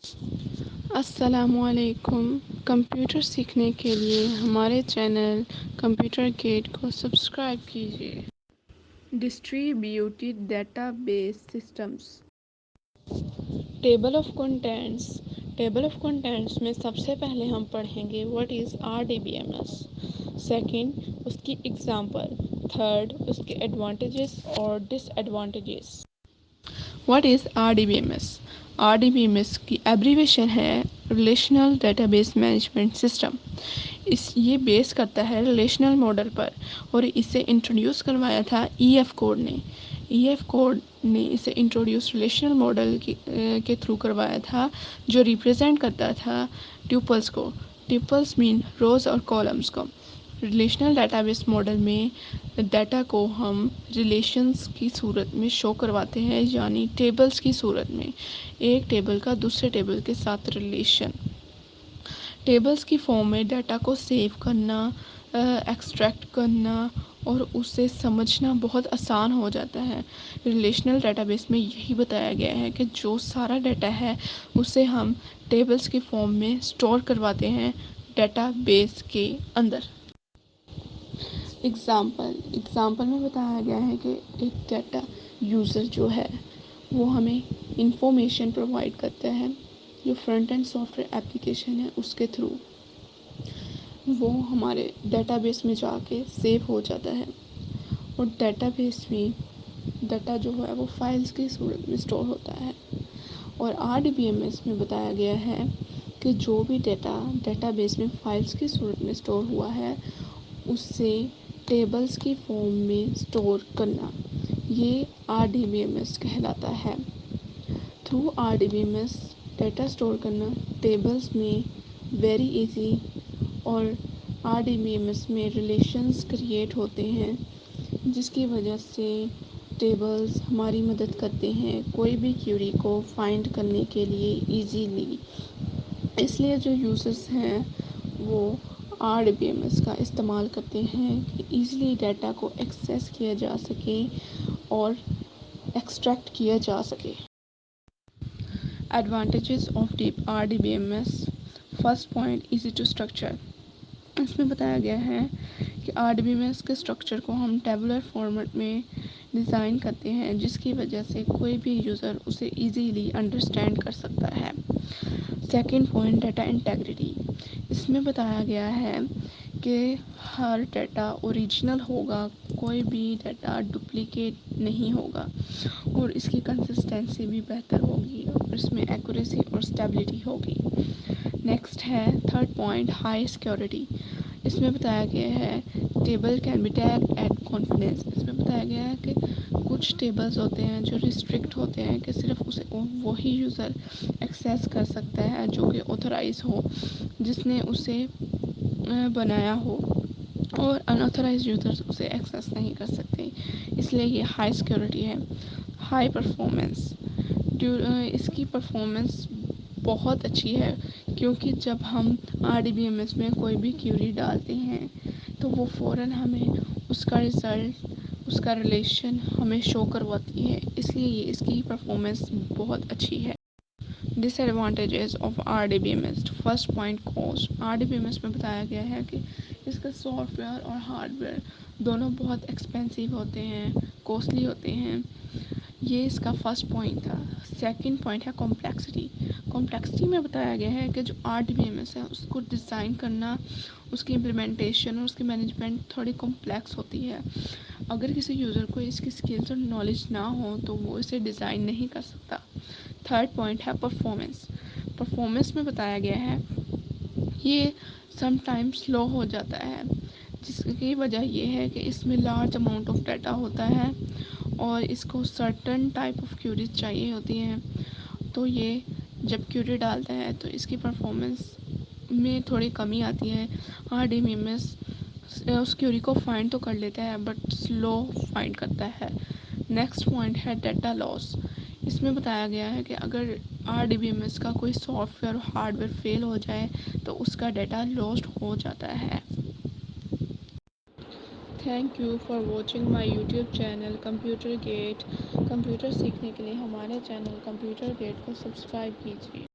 السلام علیکم۔ کمپیوٹر سیکھنے کے لیے ہمارے چینل کمپیوٹر گیٹ کو سبسکرائب کیجیے۔ Distributed database systems. Table of contents. Table of contents میں سب سے پہلے ہم پڑھیں گے واٹ از RDBMS، سیکنڈ اس کی ایگزامپل، تھرڈ اس کے ایڈوانٹیجز اور disadvantages. What is RDBMS؟ RDBMS کی ایبریویشن ہے relational database management system. یہ بیس کرتا ہے ریلیشنل ماڈل پر اور اسے انٹروڈیوس کروایا تھا EF کوڈ نے۔ EF کوڈ نے اسے انٹروڈیوس ریلیشنل ماڈل کے تھرو کروایا تھا جو ریپرزینٹ کرتا تھا ٹیوپلز کو۔ ٹیوپلز مین روز اور کالمز کو۔ ریلیشنل ڈیٹا بیس ماڈل میں ڈیٹا کو ہم ریلیشنز کی صورت میں شو کرواتے ہیں، یعنی ٹیبلز کی صورت میں، ایک ٹیبل کا دوسرے ٹیبل کے ساتھ ریلیشن۔ ٹیبلز کی فارم میں ڈیٹا کو سیو کرنا، ایکسٹریکٹ کرنا اور اسے سمجھنا بہت آسان ہو جاتا ہے۔ ریلیشنل ڈیٹا بیس میں یہی بتایا گیا ہے کہ جو سارا ڈیٹا ہے اسے ہم ٹیبلز کی فارم میں سٹور کرواتے ہیں ڈیٹا بیس کے اندر۔ ایگزامپل میں بتایا گیا ہے کہ ایک ڈیٹا یوزر جو ہے وہ ہمیں انفارمیشن پرووائڈ کرتا ہے، جو front end soft where application ہے اس کے تھرو وہ ہمارے ڈیٹا بیس میں جا کے سیو ہو جاتا ہے، اور ڈیٹا بیس میں ڈیٹا جو ہے وہ فائلز کی صورت میں سٹور ہوتا ہے۔ اور RDBMS میں بتایا گیا ہے کہ جو بھی ڈیٹا بیس میں فائلز کی صورت میں سٹور ہوا ہے اس سے ٹیبلز کی فارم میں سٹور کرنا، یہ RDBMS کہلاتا ہے۔ تھرو RDBMS ڈیٹا سٹور کرنا ٹیبلز میں ویری ایزی، اور RDBMS میں ریلیشنز کریٹ ہوتے ہیں جس کی وجہ سے ٹیبلز ہماری مدد کرتے ہیں کوئی بھی کیوری کو فائنڈ کرنے کے لیے ایزیلی۔ اس لیے جو یوزرز ہیں وہ RDBMS کا استعمال کرتے ہیں کہ ایزیلی ڈیٹا کو ایکسیس کیا جا سکے اور ایکسٹریکٹ کیا جا سکے۔ Advantages of RDBMS۔ First point, easy to structure. اس میں بتایا گیا ہے کہ RDBMS کے اسٹرکچر کو ہم ٹیبولر فارمیٹ میں ڈیزائن کرتے ہیں جس کی وجہ سے کوئی بھی یوزر اسے ایزیلی انڈرسٹینڈ کر سکتا ہے۔ Second point, data integrity. اس میں بتایا گیا ہے کہ ہر ڈیٹا اوریجنل ہوگا، کوئی بھی ڈیٹا ڈپلیکیٹ نہیں ہوگا، اور اس کی کنسسٹنسی بھی بہتر ہوگی اور اس میں ایکوریسی اور اسٹیبلٹی ہوگی۔ نیکسٹ ہے تھرڈ پوائنٹ، ہائی سیکیورٹی۔ اس میں بتایا گیا ہے table can be tagged at confidence. اس میں بتایا گیا ہے کہ کچھ ٹیبلز ہوتے ہیں جو ریسٹرکٹ ہوتے ہیں کہ صرف اسے وہی یوزر ایکسیس کر سکتا ہے جو کہ آتھورائز ہو، جس نے اسے بنایا ہو، اور ان آتھورائز یوزرز اسے ایکسیس نہیں کر سکتے، اس لیے یہ ہائی سیکیورٹی ہے۔ High performance. اس کی پرفارمنس بہت اچھی ہے کیونکہ جب ہم RDBMS میں کوئی بھی کیوری ڈالتے ہیں تو وہ فوراً ہمیں اس کا رزلٹ، اس کا ریلیشن ہمیں شو کرواتی ہے، اس لیے یہ اس کی پرفارمنس بہت اچھی ہے۔ Disadvantages of RDBMS۔ First point, cost. RDBMS میں بتایا گیا ہے کہ اس کا سافٹ ویئر اور ہارڈ ویئر دونوں بہت ایکسپینسو ہوتے ہیں، کوسٹلی ہوتے ہیں، یہ اس کا فرسٹ پوائنٹ تھا۔ سیکنڈ پوائنٹ ہے کمپلیکسٹی۔ کمپلیکسٹی میں بتایا گیا ہے کہ جو RDBMS ہے اس کو ڈیزائن کرنا، اس کی امپلیمنٹیشن اور اس کی مینجمنٹ تھوڑی کمپلیکس ہوتی ہے۔ اگر کسی یوزر کو اس کی اسکلز اور نالج نہ ہو تو وہ اسے ڈیزائن نہیں کر سکتا۔ تھرڈ پوائنٹ ہے پرفارمنس۔ پرفارمنس میں بتایا گیا ہے یہ سم ٹائم سلو ہو جاتا ہے، جس کی وجہ یہ ہے کہ اس میں لارج اماؤنٹ آف ڈیٹا ہوتا ہے اور اس کو سرٹن ٹائپ آف کیوریز چاہیے ہوتی ہیں، تو یہ جب کیوری ڈالتا ہے تو اس کی پرفارمنس میں تھوڑی کمی آتی ہے۔ RDBMS اس کیوری کو فائنڈ تو کر لیتا ہے بٹ سلو فائنڈ کرتا ہے۔ نیکسٹ پوائنٹ ہے ڈیٹا لاس۔ اس میں بتایا گیا ہے کہ اگر RDBMS کا کوئی سافٹ ویئر اور ہارڈ ویئر فیل ہو جائے تو اس کا ڈیٹا لاسٹ ہو جاتا ہے۔ Thank you for watching my YouTube channel computer gate. Computer سیکھنے کے لیے ہمارے چینل کمپیوٹر گیٹ کو سبسکرائب کیجیے۔